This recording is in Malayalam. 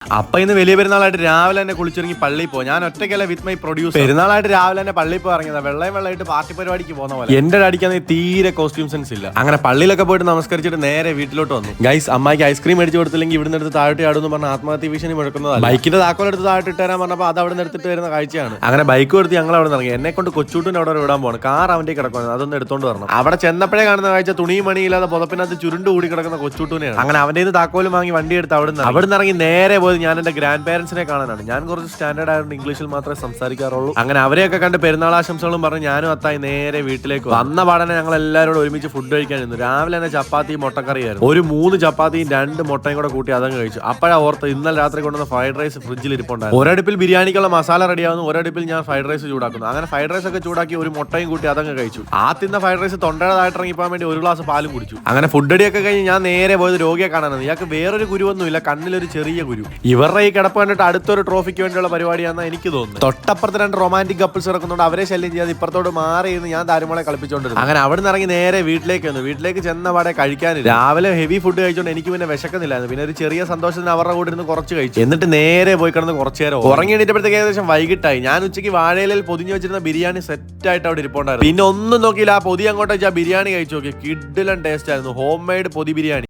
അപ്പൊ ഇന്ന് വലിയ പെരുന്നാളായിട്ട് രാവിലെ തന്നെ കുളിച്ചിറങ്ങി പള്ളിയിൽ പോകും. ഞാൻ ഒറ്റയ്ക്കല്ല വിത്ത് മൈ പ്രൊഡ്യൂസർ. പെരുന്നാളായിട്ട് രാവിലെ തന്നെ പള്ളിയിൽ പോയി ഇറങ്ങിയത്. വെള്ളമായിട്ട് പാർട്ടി പരിപാടിക്ക് പോകുന്ന പോലെ. എന്റെ അടിക്കാണെങ്കിൽ തീരെ കോസ്റ്റ്യൂം സെൻസ് ഇല്ല. അങ്ങനെ പള്ളിയിലൊക്കെ പോയിട്ട് നമസ്കരിച്ചിട്ട് നേരെ വീട്ടിലോട്ട് വന്നു. ഗൈസ്, അമ്മായിക്ക് ഐസ്ക്രീം മേടിച്ചു കൊടുത്തില്ലെങ്കിൽ ഇവിടുന്ന് എടുത്ത് താഴെ ആടുന്നു പറഞ്ഞ ആത്മഹത്യ ഭീഷണി മുഴക്കുന്നതാണ്. ബൈക്കിന്റെ താക്കോൽ എടുത്ത് താഴെ ഇട്ട് തരാൻ പറഞ്ഞപ്പോൾ അത് അവിടെ നിന്ന് എടുത്തിട്ട് വരുന്ന കാഴ്ചയാണ്. അങ്ങനെ ബൈക്ക് കൊടുത്ത് ഞങ്ങൾ അവിടെ ഇറങ്ങി. എന്നെ കൊണ്ട് കൊച്ചൂട്ടിന് അവിടെ വിടാൻ പോകണം. കാർ അവന്റെ കിടക്കുന്നത്, അതൊന്ന് എടുത്തോണ്ട് വരണം. അവിടെ ചെന്നപ്പോഴേ കാണുന്ന കാഴ്ച തുണിയും മണിയില്ലാതെ പുതപ്പിനകത്ത് ചുരുണ്ട് കൂടി കിടക്കുന്ന കൊച്ചൂട്ടിനെയാണ്. അങ്ങനെ അവന്റെ താക്കോലും വാങ്ങി വണ്ടി എടുത്ത് അവിടെ നിന്ന് ഇറങ്ങി നേരെ പോയി ഞാൻ എന്റെ ഗ്രാൻഡ് പേരൻസിനെ കാണാനാണ്. ഞാൻ കുറച്ച് സ്റ്റാൻഡേർഡ് ആയതുകൊണ്ട് ഇംഗ്ലീഷിൽ മാത്രമേ സംസാരിക്കാറുള്ളൂ. അങ്ങനെ അവരെയൊക്കെ കണ്ട് പെരുന്നാൾ ആശംസകളും പറഞ്ഞ് ഞാനും അത്തായി നേരെ വീട്ടിലേക്ക് വന്ന പാടനെ ഞങ്ങൾ എല്ലാവരോടും ഒരുമിച്ച് ഫുഡ് കഴിക്കാൻ നിന്നു. രാവിലെ തന്നെ ചപ്പാത്തിയും മുട്ടക്കറിയായിരുന്നു. ഒരു 3 ചപ്പാത്തിയും 2 മുട്ടയും കൂടെ കൂട്ടി അതങ്ങ് കഴിച്ചു. അപ്പോഴാ ഓർത്ത് ഇന്നലെ രാത്രി കൊണ്ടുവന്ന ഫ്രൈഡ് റൈസ് ഫ്രിഡ്ജിൽ ഇരിപ്പുണ്ടായിരുന്നു. ഒരടുപ്പിൽ ബിരിയാണിക്കുള്ള മസാല റെഡിയാവുന്നു, ഒരടുപ്പിൽ ഞാൻ ഫ്രൈഡ് റൈസ് ചൂടാക്കുന്നു. അങ്ങനെ ഫ്രൈഡ് റൈസ് ഒക്കെ ചൂടാക്കി ഒരു മുട്ടയും കൂട്ടി അതങ്ങ് കഴിച്ചു. ആ തിന്ന ഫ്രൈഡ് റൈസ് തൊണ്ടയുടേതായിട്ട് ഇറങ്ങിപ്പോകാൻ വേണ്ടി ഒരു ഗ്ലാസ് പാലും കുടിച്ചു. അങ്ങനെ ഫുഡ് അടിയൊക്കെ കഴിഞ്ഞ് ഞാൻ നേരെ പോയത് രോഗിയെ കാണാനാണ്. ഇയാൾക്ക് വേറൊരു കുരുവൊന്നുമില്ല, കണ്ണിലൊരു ചെറിയ കുരു. ഇവരുടെ ഈ കിടപ്പ് കണ്ടിട്ട് അടുത്തൊരു ട്രോഫിക്ക് വേണ്ടിയുള്ള പരിപാടിയാണെന്ന് എനിക്ക് തോന്നുന്നു. തൊട്ടപ്പുറത്ത് 2 റൊമാൻറ്റിക് കപ്പിൾസ് ഇറക്കുന്നുണ്ട്. അവരെ ശല്യം ചെയ്യാതെ ഇപ്പുറത്തോട് മാറി എന്ന് ഞാൻ താരുമോളെ കളിപ്പിച്ചോണ്ടിരുന്നു. അങ്ങനെ അവിടെ നിന്ന് ഇറങ്ങി നേരെ വീട്ടിലേക്ക് വന്നു. വീട്ടിലേക്ക് ചെന്ന പാടെ കഴിക്കാനില്ല. രാവിലെ ഹെവി ഫുഡ് കഴിച്ചോണ്ട് എനിക്ക് പിന്നെ വിശക്കുന്നില്ലായിരുന്നു. പിന്നെ ഒരു ചെറിയ സന്തോഷത്തിന് അവരുടെ കൂടെ ഇരുന്ന് കുറച്ച് കഴിച്ചു. എന്നിട്ട് നേരെ പോയി കിടന്ന് കുറച്ചു നേരം ഉറങ്ങി എണീറ്റപ്പോഴത്തേക്ക് ഏകദേശം വൈകിട്ടായി. ഞാൻ ഉച്ചയ്ക്ക് വാഴയിലയിൽ പൊതിഞ്ഞു വെച്ചിരുന്ന ബിരിയാണി സെറ്റായിട്ട് അവിടെ ഇരിപ്പുണ്ടായിരുന്നു. പിന്നെ ഒന്നും നോക്കിയില്ല, ആ പൊതി അങ്ങോട്ട് വെച്ചാൽ ബിരിയാണി കഴിച്ചു നോക്കി. കിഡിലൻ ടേസ്റ്റ് ആയിരുന്നു. ഹോം മെയ്ഡ് പൊതി ബിരിയാണി.